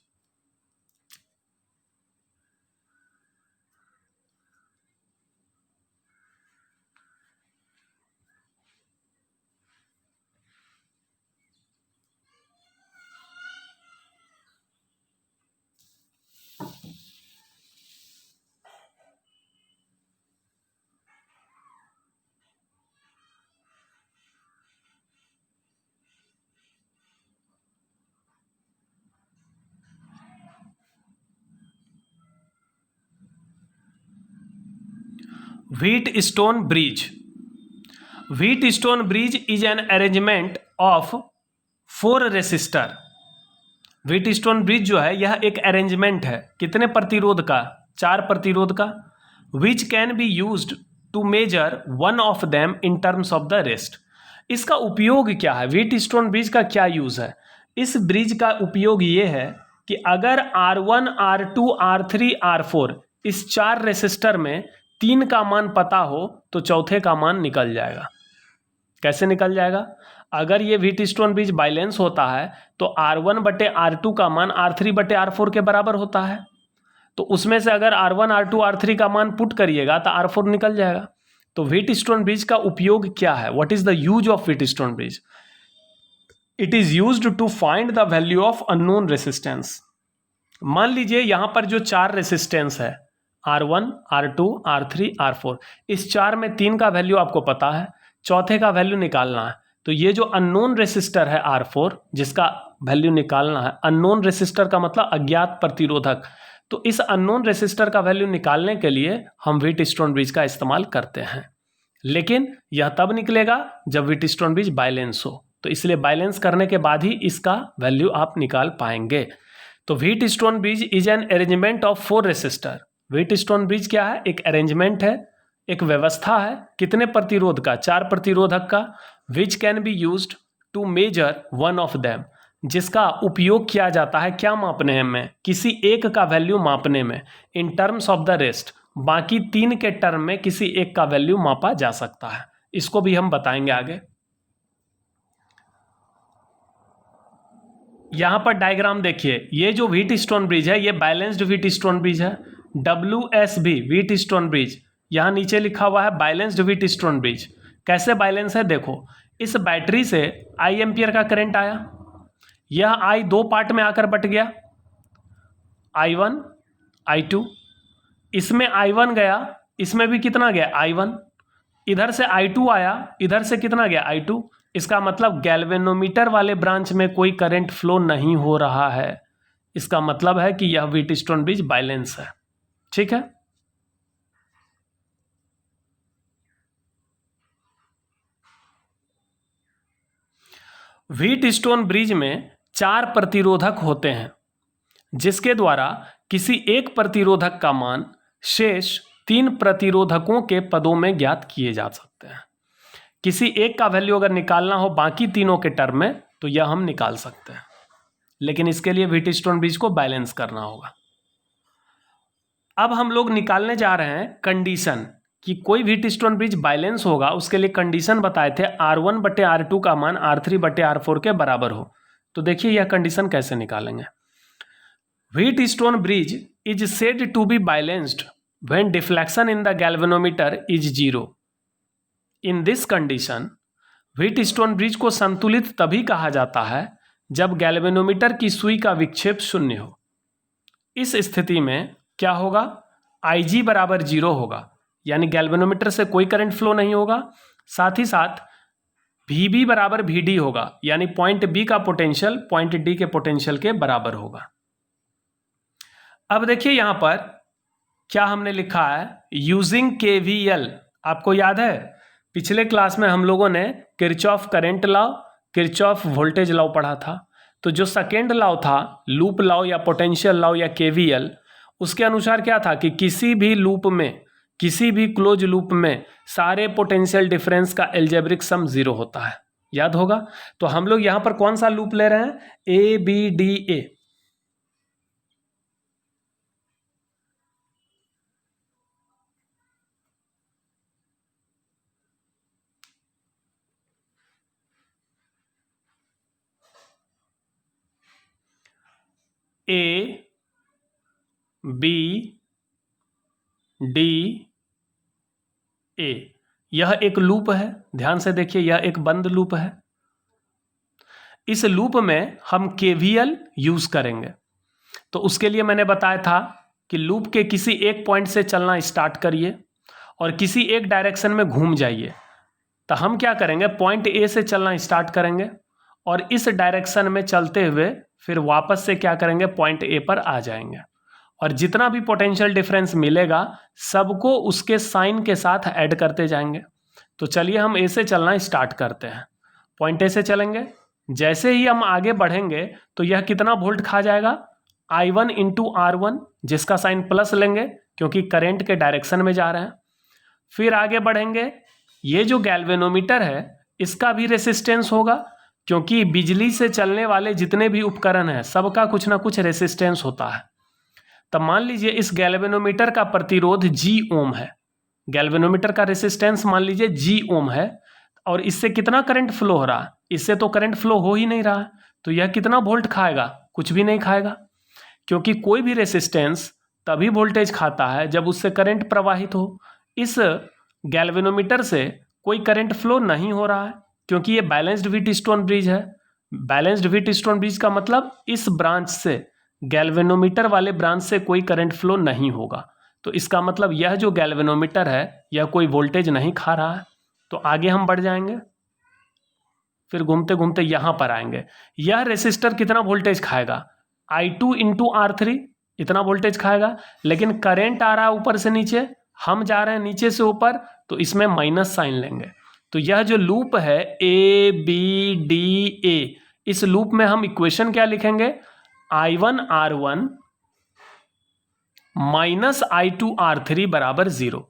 Wheatstone bridge. Wheatstone bridge is an arrangement of 4 resistor. Wheatstone bridge जो है यह एक अरेंजमेंट है, कितने प्रतिरोध का, 4 प्रतिरोध का, which can be used to measure one of them in terms of the rest. इसका उपयोग क्या है, व्हीटस्टोन ब्रिज का क्या यूज है? इस ब्रिज का उपयोग ये है कि अगर R1 R2 R3 R4 इस 4 रेसिस्टर में 3 का मान पता हो तो चौथे का मान निकल जाएगा. कैसे निकल जाएगा? अगर ये व्हीटस्टोन ब्रिज बैलेंस होता है तो R1/R2 का मान R3/R4 के बराबर होता है। तो उसमें से अगर R1, R2, R3 का मान पुट करिएगा तो R4 निकल जाएगा। तो व्हीटस्टोन ब्रिज का उपयोग क्या है? What is the use of Wheatstone bridge? It is used to find the value of unknown resistance. मान लीजिए यहां पर जो 4 रेसिस्टेंस है, R1, R2, R3, R4, इस 4 में 3 का वैल्यू आपको पता है, चौथे का वैल्यू निकालना है। तो ये जो अननोन रेसिस्टर है R4, जिसका वैल्यू निकालना है, अननोन रेसिस्टर का मतलब अज्ञात प्रतिरोधक, तो इस अननोन रेसिस्टर का वैल्यू निकालने के लिए हम व्हीटस्टोन ब्रिज का इस्तेमाल करते हैं। लेकिन यह तब निकलेगा जब व्हीटस्टोन ब्रिज बैलेंस हो, तो इसलिए बैलेंस करने के बाद ही इसका वैल्यू आप निकाल पाएंगे। तो Wheatstone bridge is an arrangement of 4 resistor. Wheatstone bridge क्या है? एक अरेंजमेंट है, एक व्यवस्था है। कितने प्रतिरोध का? 4 प्रतिरोधक का। Which can be used to measure one of them, जिसका उपयोग किया जाता है क्या मापने में? किसी एक का वैल्यू मापने में। इन टर्म्स ऑफ द रेस्ट, बाकी 3 के टर्म में किसी एक का वैल्यू मापा जा सकता है। इसको भी हम बताएंगे आगे। यहां पर डायग्राम देखिए, ये जो व्हीटस्टोन ब्रिज है ये बैलेंस्ड व्हीटस्टोन ब्रिज है। WSB व्हीटस्टोन ब्रिज, यहां नीचे लिखा हुआ है बैलेंस्ड व्हीटस्टोन ब्रिज। कैसे बैलेंस है? देखो, इस बैटरी से I एम्पियर का करंट आया, यह I 2 पार्ट में आकर बट गया, I1, I2। इसमें I1 गया, इसमें भी कितना गया? I1। इधर से I2 आया, इधर से कितना गया? I2। इसका मतलब गैल्वेनोमीटर वाले ब्रांच में कोई करंट फ्लो नहीं हो रहा है। इसका मतलब है कि यह व्हीटस्टोन ब्रिज बैलेंस है। ठीक है। व्हीटस्टोन ब्रिज में 4 प्रतिरोधक होते हैं, जिसके द्वारा किसी एक प्रतिरोधक का मान शेष 3 प्रतिरोधकों के पदों में ज्ञात किए जा सकते हैं। किसी एक का वैल्यू अगर निकालना हो बाकी तीनों के टर्म में, तो यह हम निकाल सकते हैं, लेकिन इसके लिए व्हीटस्टोन ब्रिज को बैलेंस करना होगा। अब हम लोग निकालने जा रहे हैं कंडीशन कि कोई व्हीटस्टोन ब्रिज बैलेंस होगा, उसके लिए कंडीशन बताए थे R1/R2 का मान R3/R4 के बराबर हो। तो देखिए यह कंडीशन कैसे निकालेंगे। Wheatstone bridge is said to be balanced when deflection in the galvanometer is 0। In this condition Wheatstone bridge को संतुलित तभी कहा जाता है जब गैल्वेनोमीटर की सुई का विक्षेप 0 हो। इस स्थिति में क्या होगा? IG बराबर 0 होगा, यानी गैल्वेनोमीटर से कोई करंट फ्लो नहीं होगा। साथ ही साथ VB बराबर VD होगा, यानी पॉइंट B का पोटेंशियल पॉइंट D के पोटेंशियल के बराबर होगा। अब देखिए यहां पर क्या हमने लिखा है, यूजिंग KVL। आपको याद है पिछले क्लास में हम लोगों ने Kirchhoff current law, Kirchhoff voltage law पढ़ा था। तो जो सेकेंड लॉ था, लूप लॉ या पोटेंशियल लॉ या KVL, उसके अनुसार क्या था कि किसी भी लूप में, किसी भी क्लोज लूप में सारे पोटेंशियल डिफरेंस का एल्जेब्रिक सम 0 होता है। याद होगा। तो हम लोग यहां पर कौन सा लूप ले रहे हैं? ABDA। A B D A, यह एक लूप है। ध्यान से देखिए, यह एक बंद लूप है। इस लूप में हम KVL यूज करेंगे। तो उसके लिए मैंने बताया था कि लूप के किसी एक पॉइंट से चलना स्टार्ट करिए और किसी एक डायरेक्शन में घूम जाइए। तो हम क्या करेंगे? पॉइंट A से चलना स्टार्ट करेंगे और इस डायरेक्शन में चलते हुए फिर वापस से क्या करेंगे? पॉइंट A पर आ जाएंगे और जितना भी पोटेंशियल डिफरेंस मिलेगा सबको उसके साइन के साथ ऐड करते जाएंगे। तो चलिए हम A से चलना स्टार्ट करते हैं। पॉइंट A से चलेंगे, जैसे ही हम आगे बढ़ेंगे तो यह कितना वोल्ट खा जाएगा? I1 इंटू R1, जिसका साइन प्लस लेंगे क्योंकि करंट के डायरेक्शन में जा रहे हैं। फिर आगे बढ़ेंगे, ये जो गैल्वेनोमीटर है इसका भी रेसिस्टेंस होगा, क्योंकि बिजली से चलने वाले जितने भी उपकरण हैं सबका कुछ ना कुछ रेसिस्टेंस होता है। तब मान लीजिए इस गैल्वेनोमीटर का प्रतिरोध G ओम है, गैल्वेनोमीटर का रेसिस्टेंस मान लीजिए G ओम है। और इससे कितना करंट फ्लो हो रहा है, इससे तो करंट फ्लो हो ही नहीं रहा है, तो यह कितना वोल्ट खाएगा, कुछ भी नहीं खाएगा, क्योंकि कोई भी रेसिस्टेंस तभी वोल्टेज खाता है जब उससे करंट प्रवाहित हो। इस गैल्वेनोमीटर से कोई करंट फ्लो नहीं हो रहा है, क्योंकि ये बैलेंस्ड व्हीटस्टोन ब्रिज है। बैलेंस्ड व्हीटस्टोन ब्रिज का मतलब इस ब्रांच से, गैल्वेनोमीटर वाले ब्रांच से कोई करंट फ्लो नहीं होगा, तो इसका मतलब यह जो गैल्वेनोमीटर है यह कोई वोल्टेज नहीं खा रहा है। तो आगे हम बढ़ जाएंगे, फिर घूमते घूमते यहां पर आएंगे। यह रेसिस्टर कितना वोल्टेज खाएगा, I2 इंटू R3 इतना वोल्टेज खाएगा, लेकिन करंट आ रहा है ऊपर से नीचे, हम जा रहे हैं नीचे से ऊपर, तो इसमें माइनस साइन लेंगे। तो यह जो लूप है ABDA, इस लूप में हम इक्वेशन क्या लिखेंगे, I1R1 माइनस I2R3 बराबर 0।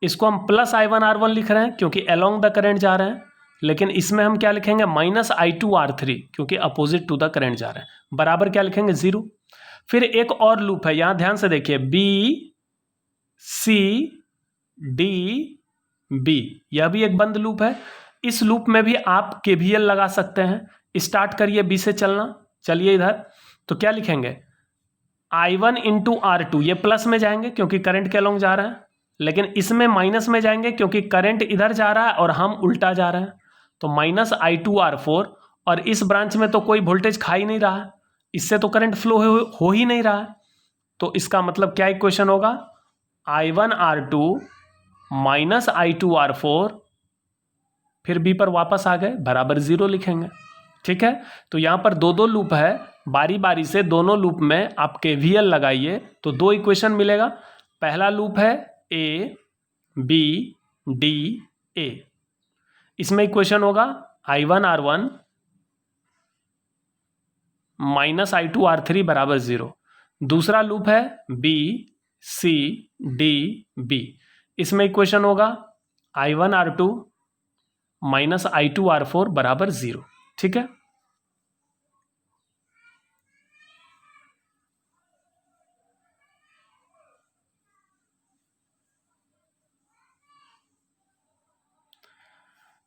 इसको हम प्लस I1R1 लिख रहे हैं क्योंकि अलोंग द करंट जा रहे हैं, लेकिन इसमें हम क्या लिखेंगे, माइनस I2R3 क्योंकि अपोजिट टू द करंट जा रहे हैं, बराबर क्या लिखेंगे, 0। फिर एक और लूप है, यहां ध्यान से देखिए, BCDB, यह भी एक बंद लूप है। इस लूप में भी आप KVL लगा सकते हैं। स्टार्ट करिए B से चलना, चलिए इधर, तो क्या लिखेंगे, I1 इंटू R2, ये प्लस में जाएंगे क्योंकि करंट के अलोंग जा रहे हैं, लेकिन इसमें माइनस में जाएंगे क्योंकि करंट इधर जा रहा है और हम उल्टा जा रहे हैं, तो माइनस I2R4, और इस ब्रांच में तो कोई वोल्टेज खा ही नहीं रहा है, इससे तो करंट फ्लो हो ही नहीं रहा है, तो इसका मतलब क्या इक्वेशन होगा, I1R2 माइनस I2R4, फिर B पर वापस आ गए, बराबर 0 लिखेंगे। ठीक है, तो यहाँ पर दो दो लूप है, बारी बारी से दोनों लूप में आप KVL लगाइए तो दो इक्वेशन मिलेगा। पहला लूप है ABDA, इसमें इक्वेशन होगा I1R1 माइनस I2R3 बराबर 0। दूसरा लूप है BCDB, इसमें इक्वेशन होगा I1R2 माइनस I2R4 बराबर 0। ठीक है,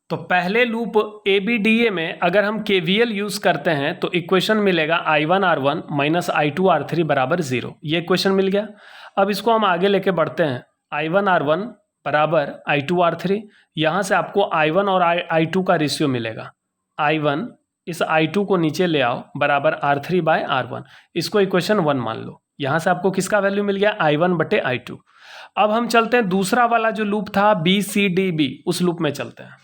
तो पहले लूप ABDA में अगर हम KVL यूज करते हैं तो इक्वेशन मिलेगा I1R1 माइनस I2R3 बराबर 0। ये इक्वेशन मिल गया। अब इसको हम आगे लेके बढ़ते हैं, I1R1 बराबर I2R3, यहाँ से आपको I1 और I2 का रेशियो मिलेगा। I1 इस I2 को नीचे ले आओ, बराबर R3 बाय R1, इसको इक्वेशन 1 मान लो। यहाँ से आपको किसका वैल्यू मिल गया, I1 बटे I2। अब हम चलते हैं दूसरा वाला जो लूप था BCDB, उस लूप में चलते हैं।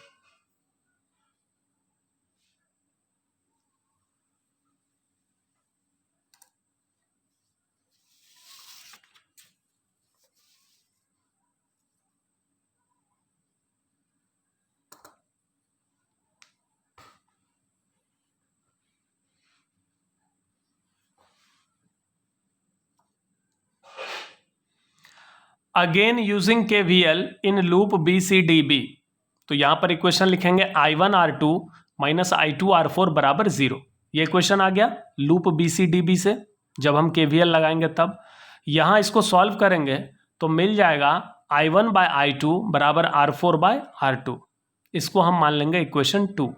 Again using KVL in loop BCDB, तो यहां पर इक्वेशन लिखेंगे I1R2 माइनस I2R4 बराबर 0। ये इक्वेशन आ गया लूप BCDB से, जब हम KVL लगाएंगे तब। यहां इसको सॉल्व करेंगे तो मिल जाएगा I1 बाय I2 बराबर R4 बाय R2, इसको हम मान लेंगे इक्वेशन 2।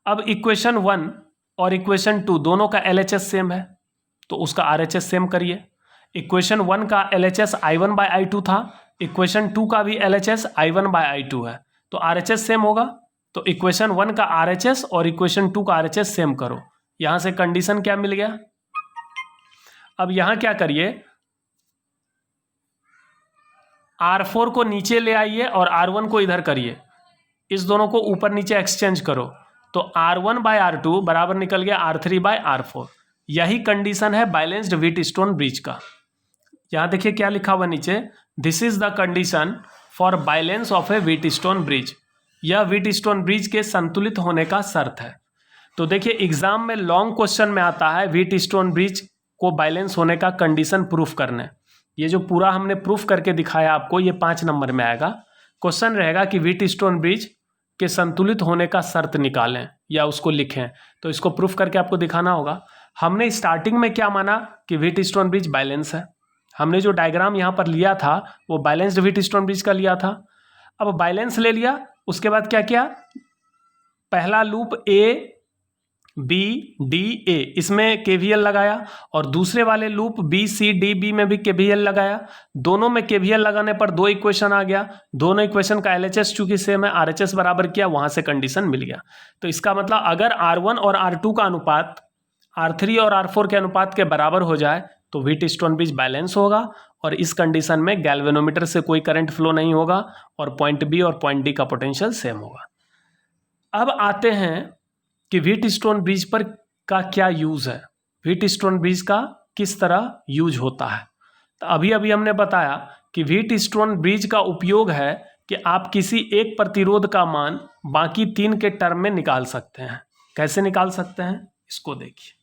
अब इक्वेशन 1 और इक्वेशन 2 दोनों का LHS सेम है, तो उसका RHS सेम करिए। इक्वेशन 1 का LHS I1 बाय I2 था, इक्वेशन 2 का भी LHS I1 बाय I2 है, तो RHS सेम होगा। तो इक्वेशन 1 का RHS और इक्वेशन 2 का RHS सेम करो। यहां से कंडीशन क्या मिल गया, अब यहां क्या करिए, R4 को नीचे ले आइए और R1 को इधर करिए, इस दोनों को ऊपर नीचे एक्सचेंज करो, तो R1 बाय R2 बराबर निकल गया R3 बाय R4। यही कंडीशन है बैलेंस्ड व्हीटस्टोन ब्रिज का। यहां देखिए क्या लिखा हुआ नीचे, this is the condition for balance of A Wheatstone bridge. यह व्हीटस्टोन ब्रिज के संतुलित होने का शर्त है। तो देखिए एग्जाम में लॉन्ग क्वेश्चन में आता है व्हीटस्टोन ब्रिज को बैलेंस होने का कंडीशन प्रूफ करने। ये जो पूरा हमने प्रूफ करके दिखाया आपको, ये 5 नंबर में आएगा। क्वेश्चन रहेगा कि व्हीटस्टोन ब्रिज के संतुलित होने का शर्त निकालें या उसको लिखें, तो इसको प्रूफ करके आपको दिखाना होगा। हमने स्टार्टिंग में क्या माना कि व्हीटस्टोन ब्रिज बैलेंस है, हमने जो डायग्राम यहाँ पर लिया था वो बैलेंस्ड व्हीटस्टोन ब्रिज का लिया था। अब बैलेंस ले लिया, उसके बाद क्या किया, पहला loop A B D A इसमें केवीएल लगाया और दूसरे वाले loop B C D B में भी केवीएल लगाया। दोनों में केवीएल लगाने पर दो इक्वेशन आ गया, दोनों इक्वेशन का एलएचएस चूंकि सेम है, आरएचएस बराबर किया, वहां से कंडीशन मिल गया। तो इसका मतलब अगर R1 और R2 का अनुपात R3 और R4 के अनुपात के बराबर हो जाए तो व्हीटस्टोन ब्रिज बैलेंस होगा और इस कंडीशन में गैल्वेनोमीटर से कोई करंट फ्लो नहीं होगा और पॉइंट बी और पॉइंट डी का पोटेंशियल सेम होगा। अब आते हैं कि व्हीटस्टोन ब्रिज पर का क्या यूज़ है, व्हीटस्टोन ब्रिज का किस तरह यूज होता है। तो अभी अभी हमने बताया कि व्हीटस्टोन ब्रिज का उपयोग है कि आप किसी एक प्रतिरोध का मान बाकी 3 के टर्म में निकाल सकते हैं। कैसे निकाल सकते हैं इसको देखिए।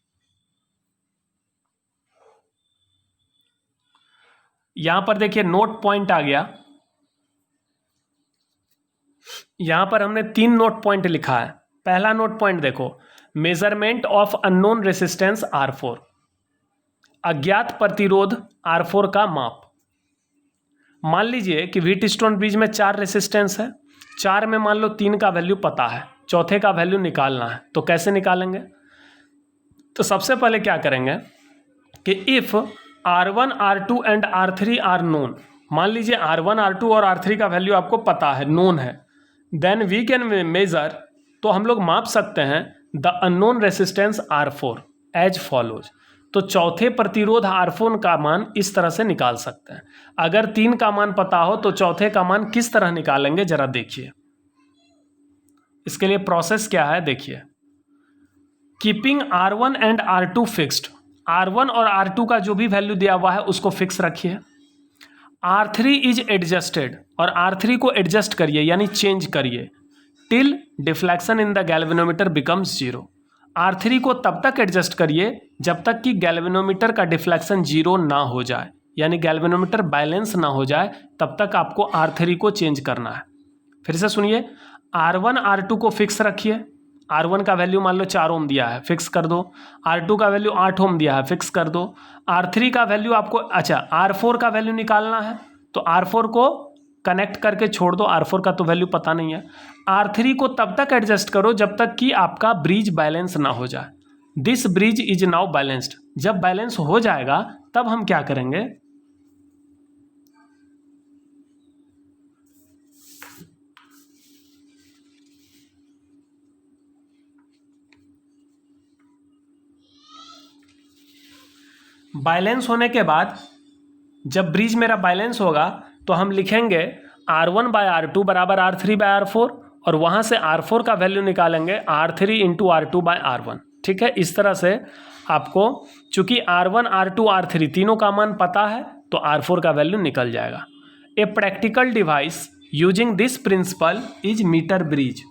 यहां पर देखिए नोट पॉइंट आ गया, यहां पर हमने 3 नोट पॉइंट लिखा है। पहला नोट पॉइंट देखो, measurement of unknown resistance R4, अज्ञात प्रतिरोध R4 का माप। मान लीजिए कि व्हीटस्टोन ब्रिज में 4 रेसिस्टेंस है, 4 में मान लो 3 का वैल्यू पता है, चौथे का वैल्यू निकालना है। तो कैसे निकालेंगे, तो सबसे पहले क्या करेंगे कि if R1 R2 and R3 are known, मान लीजिए R1 R2 और R3 का वैल्यू आपको पता है, नोन है, देन वी कैन मेजर, तो हम लोग माप सकते हैं the unknown resistance R4 as follows. तो चौथे प्रतिरोध R4 का मान इस तरह से निकाल सकते हैं। अगर 3 का मान पता हो तो चौथे का मान किस तरह निकालेंगे जरा देखिए। इसके लिए प्रोसेस क्या है देखिए, keeping R1 and R2 fixed, R1 और R2 का जो भी वैल्यू दिया हुआ है उसको फिक्स रखिए। R3 इज एडजस्टेड, और R3 को एडजस्ट करिए यानी चेंज करिए, till deflection in the galvanometer becomes 0। R3 को तब तक एडजस्ट करिए जब तक कि गैल्वेनोमीटर का डिफ्लेक्शन 0 ना हो जाए, यानी गैल्वेनोमीटर बैलेंस ना हो जाए, तब तक आपको R3 को चेंज करना है। फिर से सुनिए, R1 R2 को फिक्स रखिए, R1 का वैल्यू मान लो 4 ओम दिया है, फिक्स कर दो। R2 का वैल्यू 8 ओम दिया है, फिक्स कर दो। R3 का वैल्यू आपको, अच्छा R4 का वैल्यू निकालना है तो R4 को कनेक्ट करके छोड़ दो, R4 का तो वैल्यू पता नहीं है। R3 को तब तक एडजस्ट करो जब तक कि आपका ब्रिज बैलेंस ना हो जाए। This bridge is now balanced, जब बैलेंस हो जाएगा तब हम क्या करेंगे, बैलेंस होने के बाद जब ब्रिज मेरा बैलेंस होगा तो हम लिखेंगे R1 बाय R2 बराबर R3 बाय R4, और वहाँ से R4 का वैल्यू निकालेंगे R3 into R2 bye R1। ठीक है, इस तरह से आपको, चूंकि R1 R2 R3 तीनों का मान पता है तो R4 का वैल्यू निकल जाएगा। A practical device using this principle is metre bridge.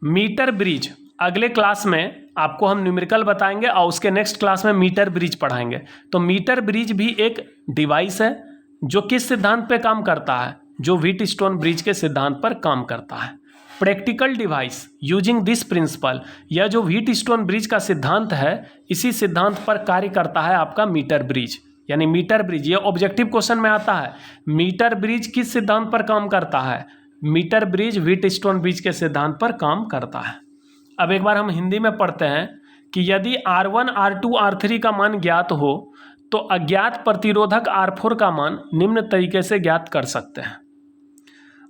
Metre bridge अगले क्लास में आपको हम न्यूमेरिकल बताएंगे और उसके नेक्स्ट क्लास में मीटर ब्रिज पढ़ाएंगे। तो मीटर ब्रिज भी एक डिवाइस है जो किस सिद्धांत पे काम करता है, जो व्हीटस्टोन ब्रिज के सिद्धांत पर काम करता है। Practical device using this principal, यह जो व्हीटस्टोन ब्रिज का सिद्धांत है इसी सिद्धांत पर कार्य करता है आपका मीटर ब्रिज। यानी मीटर ब्रिज, ये ऑब्जेक्टिव क्वेश्चन में आता है, मीटर ब्रिज किस सिद्धांत पर काम करता है, मीटर ब्रिज व्हीटस्टोन ब्रिज के सिद्धांत पर काम करता है। अब एक बार हम हिंदी में पढ़ते हैं कि यदि R1 R2 R3 का मान ज्ञात हो तो अज्ञात प्रतिरोधक R4 का मान निम्न तरीके से ज्ञात कर सकते हैं।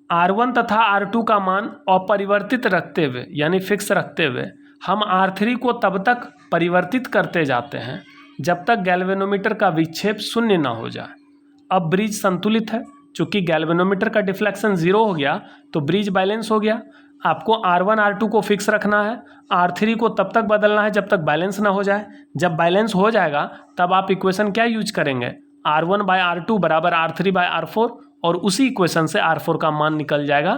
R1 तथा R2 का मान अपरिवर्तित रखते हुए यानी फिक्स रखते हुए हम R3 को तब तक परिवर्तित करते जाते हैं जब तक गैल्वेनोमीटर का विक्षेप 0 ना हो जाए। अब ब्रिज संतुलित है, चूंकि गैल्वेनोमीटर का डिफ्लेक्शन 0 हो गया तो ब्रिज बैलेंस हो गया। आपको R1 R2 को फिक्स रखना है, R3 को तब तक बदलना है जब तक बैलेंस ना हो जाए। जब बैलेंस हो जाएगा तब आप इक्वेशन क्या यूज करेंगे, R1 बाय R2 बराबर R3 बाय R4, और उसी इक्वेशन से R4 का मान निकल जाएगा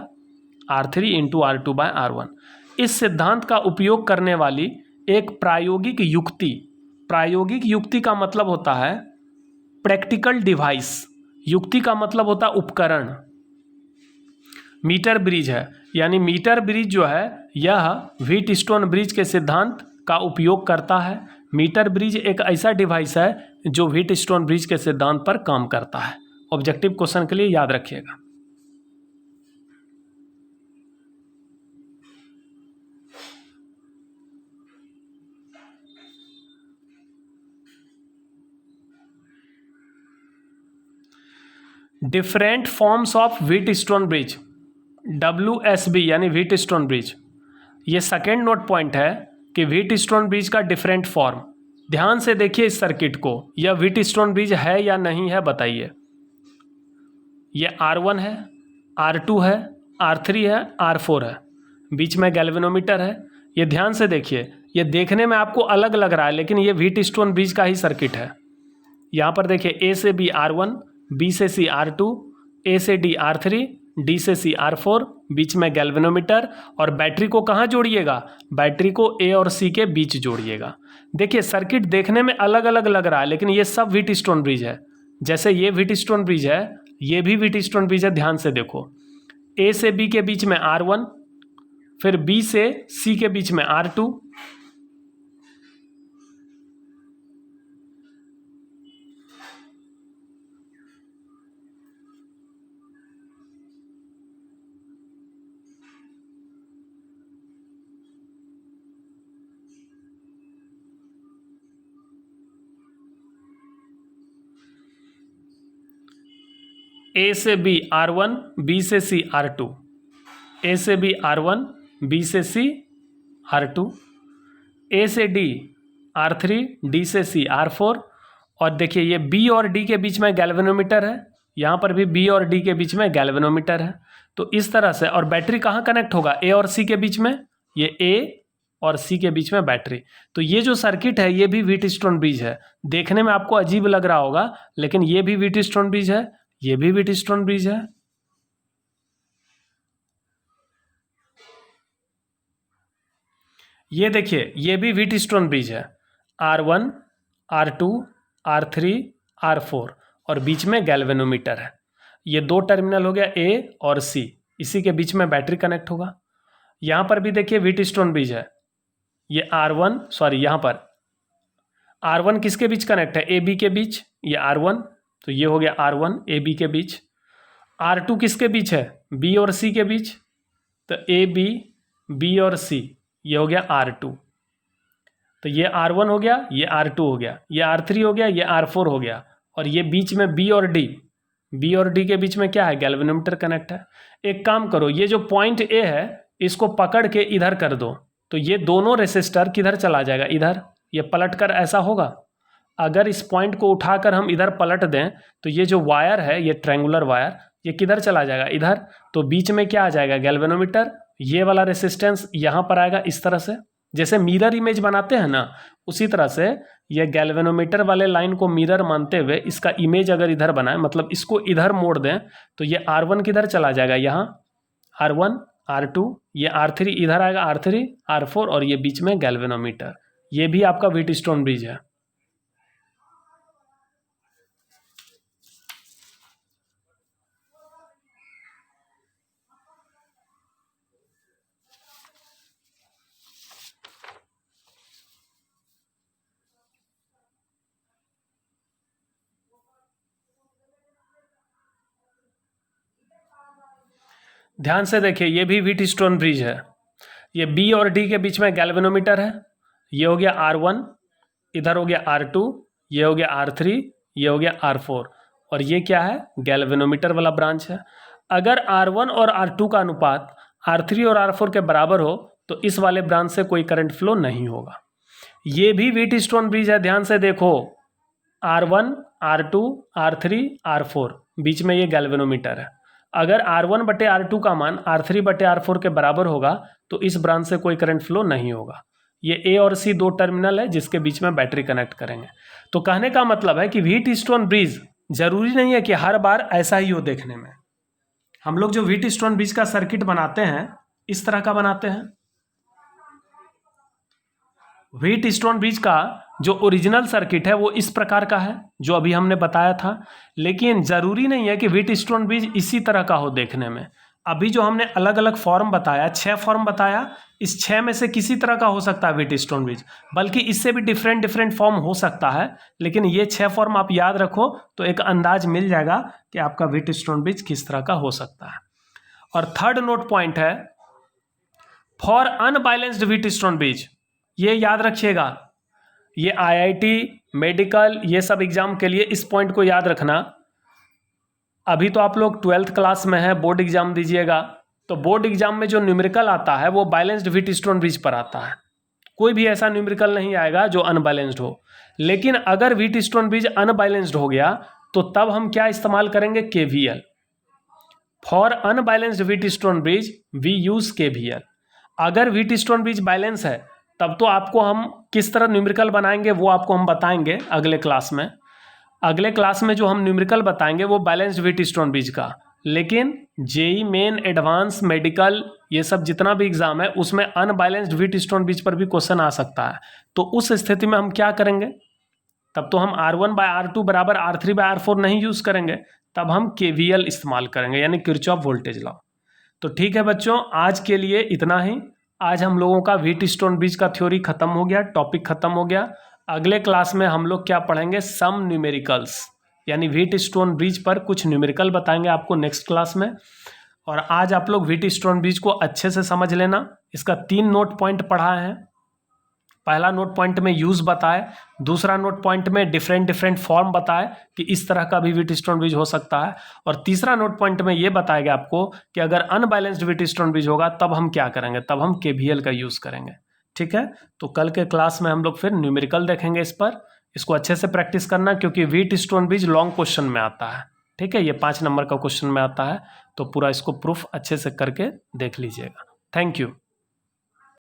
R3 into R2 bye R1। इस सिद्धांत का उपयोग करने वाली एक प्रायोगिक युक्ति, प्रायोगिक युक्ति का मतलब होता है प्रैक्टिकल डिवाइस, युक्ति का मतलब होता है उपकरण, मीटर ब्रिज है। यानी मीटर ब्रिज जो है यह व्हीटस्टोन ब्रिज के सिद्धांत का उपयोग करता है। मीटर ब्रिज एक ऐसा डिवाइस है जो व्हीटस्टोन ब्रिज के सिद्धांत पर काम करता है। ऑब्जेक्टिव क्वेश्चन के लिए याद रखिएगा। Different forms of Wheatstone bridge, WSB यानी व्हीटस्टोन ब्रिज। ये सेकेंड नोट पॉइंट है कि व्हीटस्टोन ब्रिज का डिफरेंट फॉर्म। ध्यान से देखिए इस सर्किट को, यह व्हीटस्टोन ब्रिज है या नहीं है बताइए। ये R1 है, R2 है, R3 है, R4 है, बीच में गैल्वेनोमीटर है। ये ध्यान से देखिए, ये देखने में आपको अलग लग रहा है लेकिन ये व्हीटस्टोन ब्रिज का ही सर्किट है। यहाँ पर देखिए A से B R1, B से C R2, A से D R3, D से C R4, बीच में गैल्वेनोमीटर, और बैटरी को कहाँ जोड़िएगा, बैटरी को A और C के बीच जोड़िएगा। देखिए सर्किट देखने में अलग अलग लग रहा है लेकिन ये सब व्हीटस्टोन ब्रिज है। जैसे ये व्हीटस्टोन ब्रिज है, ये भी व्हीटस्टोन ब्रिज है। ध्यान से देखो, A से B के बीच में R1, फिर B से C के बीच में R2, A से B R1, B से C R2, A से B R1, B से C R2, A से D R3, D से C R4, और देखिए ये B और D के बीच में गैल्वेनोमीटर है, यहाँ पर भी B और D के बीच में गैल्वेनोमीटर है। तो इस तरह से, और बैटरी कहाँ कनेक्ट होगा, A और C के बीच में, ये A और C के बीच में बैटरी। तो ये जो सर्किट है ये भी व्हीटस्टोन ब्रिज है। देखने में आपको अजीब लग रहा होगा लेकिन ये भी व्हीटस्टोन ब्रिज है, ये भी व्हीटस्टोन ब्रिज है। ये देखिए ये भी व्हीटस्टोन ब्रिज है, R1, R2, R3, R4, और बीच में गैल्वेनोमीटर है। ये दो टर्मिनल हो गया A और C, इसी के बीच में बैटरी कनेक्ट होगा। यहाँ पर भी देखिए व्हीटस्टोन ब्रिज है, ये R1, सॉरी यहाँ पर R1 किसके बीच कनेक्ट है, AB के बीच, ये R1, तो ये हो गया R1 AB के बीच। R2 किसके बीच है, B और C के बीच, तो AB, B और C, ये हो गया R2। तो ये R1 हो गया, ये R2 हो गया, ये R3 हो गया, ये R4 हो गया, और ये बीच में B और D के बीच में क्या है, गैल्वेनोमीटर कनेक्ट है। एक काम करो, ये जो पॉइंट A है इसको पकड़ के इधर कर दो, तो ये दोनों रेसिस्टर किधर चला जाएगा, इधर। ये पलट कर ऐसा होगा, अगर इस पॉइंट को उठाकर हम इधर पलट दें तो ये जो वायर है, ये ट्रायंगुलर वायर, ये किधर चला जाएगा, इधर। तो बीच में क्या आ जाएगा, गैल्वेनोमीटर। ये वाला रेसिस्टेंस यहाँ पर आएगा इस तरह से, जैसे मिरर इमेज बनाते हैं ना, उसी तरह से ये गैल्वेनोमीटर वाले लाइन को मिरर मानते हुए इसका इमेज अगर इधर बनाए, मतलब इसको इधर मोड़ दें, तो ये R1 किधर चला जाएगा, यहाँ R1, R2, ये R3 इधर आएगा, R3, R4, और ये बीच में गैल्वेनोमीटर। ये भी आपका व्हीटस्टोन ब्रिज है। ध्यान से देखिए ये भी व्हीटस्टोन ब्रिज है। ये B और D के बीच में गैल्वेनोमीटर है, ये हो गया R1, इधर हो गया R2, ये हो गया R3, ये हो गया R4, और ये क्या है, गैल्वेनोमीटर वाला ब्रांच है। अगर R1 और R2 का अनुपात R3 और R4 के बराबर हो तो इस वाले ब्रांच से कोई करंट फ्लो नहीं होगा। ये भी व्हीटस्टोन ब्रिज है, ध्यान से देखो, R1, R2, R3, R4, बीच में ये गैल्वेनोमीटर है। अगर R1 बटे R2 का मान R3 बटे R4 के बराबर होगा तो इस ब्रांच से कोई करंट फ्लो नहीं होगा। ये A और C दो टर्मिनल है जिसके बीच में बैटरी कनेक्ट करेंगे। तो कहने का मतलब है कि व्हीटस्टोन ब्रिज जरूरी नहीं है कि हर बार ऐसा ही हो देखने में। हम लोग जो व्हीटस्टोन ब्रिज का सर्किट बनाते हैं इस तरह का बनाते हैं। व्हीटस्टोन ब्रिज का जो ओरिजिनल सर्किट है वो इस प्रकार का है जो अभी हमने बताया था, लेकिन ज़रूरी नहीं है कि व्हीटस्टोन ब्रिज इसी तरह का हो देखने में। अभी जो हमने अलग अलग फॉर्म बताया, 6 फॉर्म बताया, इस 6 में से किसी तरह का हो सकता है व्हीटस्टोन ब्रिज, बल्कि इससे भी डिफरेंट डिफरेंट फॉर्म हो सकता है, लेकिन ये 6 फॉर्म आप याद रखो तो एक अंदाज मिल जाएगा कि आपका व्हीटस्टोन ब्रिज किस तरह का हो सकता है। और थर्ड नोट पॉइंट है फॉर अनबैलेंस्ड व्हीटस्टोन ब्रिज, ये याद रखिएगा, ये IIT मेडिकल ये सब एग्जाम के लिए इस पॉइंट को याद रखना। अभी तो आप लोग 12th क्लास में है, बोर्ड एग्जाम दीजिएगा, तो बोर्ड एग्जाम में जो न्यूमेरिकल आता है वो बैलेंस्ड व्हीटस्टोन ब्रिज पर आता है, कोई भी ऐसा न्यूमेरिकल नहीं आएगा जो अनबैलेंस्ड हो। लेकिन अगर व्हीटस्टोन ब्रिज अनबैलेंस्ड हो गया तो तब हम क्या इस्तेमाल करेंगे, KVL। For unbalanced Wheatstone bridge we use KVL। अगर व्हीटस्टोन ब्रिज बैलेंस है तब तो आपको हम किस तरह न्यूमेरिकल बनाएंगे वो आपको हम बताएंगे अगले क्लास में। अगले क्लास में जो हम न्यूमेरिकल बताएंगे वो बैलेंस्ड व्हीटस्टोन ब्रिज का, लेकिन JEE मेन, एडवांस, मेडिकल ये सब जितना भी एग्जाम है उसमें अनबैलेंस्ड व्हीटस्टोन ब्रिज पर भी क्वेश्चन आ सकता है। तो उस स्थिति में हम क्या करेंगे, तब तो हम R1/R2 बराबर R3/R4 नहीं यूज करेंगे, तब हम KVL इस्तेमाल करेंगे, यानी किरचॉफ वोल्टेज लॉ। तो ठीक है बच्चों, आज के लिए इतना ही। आज हम लोगों का व्हीटस्टोन ब्रिज का थ्योरी खत्म हो गया, टॉपिक खत्म हो गया। अगले क्लास में हम लोग क्या पढ़ेंगे, सम न्यूमेरिकल्स, यानी व्हीटस्टोन ब्रिज पर कुछ न्यूमेरिकल बताएंगे आपको नेक्स्ट क्लास में। और आज आप लोग व्हीटस्टोन ब्रिज को अच्छे से समझ लेना। इसका 3 नोट पॉइंट पढ़ा है। पहला नोट पॉइंट में यूज बताए, दूसरा नोट पॉइंट में डिफरेंट डिफरेंट फॉर्म बताए कि इस तरह का भी व्हीटस्टोन ब्रिज हो सकता है, और तीसरा नोट पॉइंट में ये बताएगा आपको कि अगर अनबैलेंस्ड व्हीटस्टोन ब्रिज होगा तब हम क्या करेंगे, तब हम KVL का यूज करेंगे। ठीक है, तो कल के क्लास में हम लोग फिर न्यूमेरिकल देखेंगे इस पर। इसको अच्छे से प्रैक्टिस करना क्योंकि व्हीटस्टोन ब्रिज लॉन्ग क्वेश्चन में आता है। ठीक है, ये 5 नंबर का क्वेश्चन में आता है, तो पूरा इसको प्रूफ अच्छे से करके देख लीजिएगा। Thank you.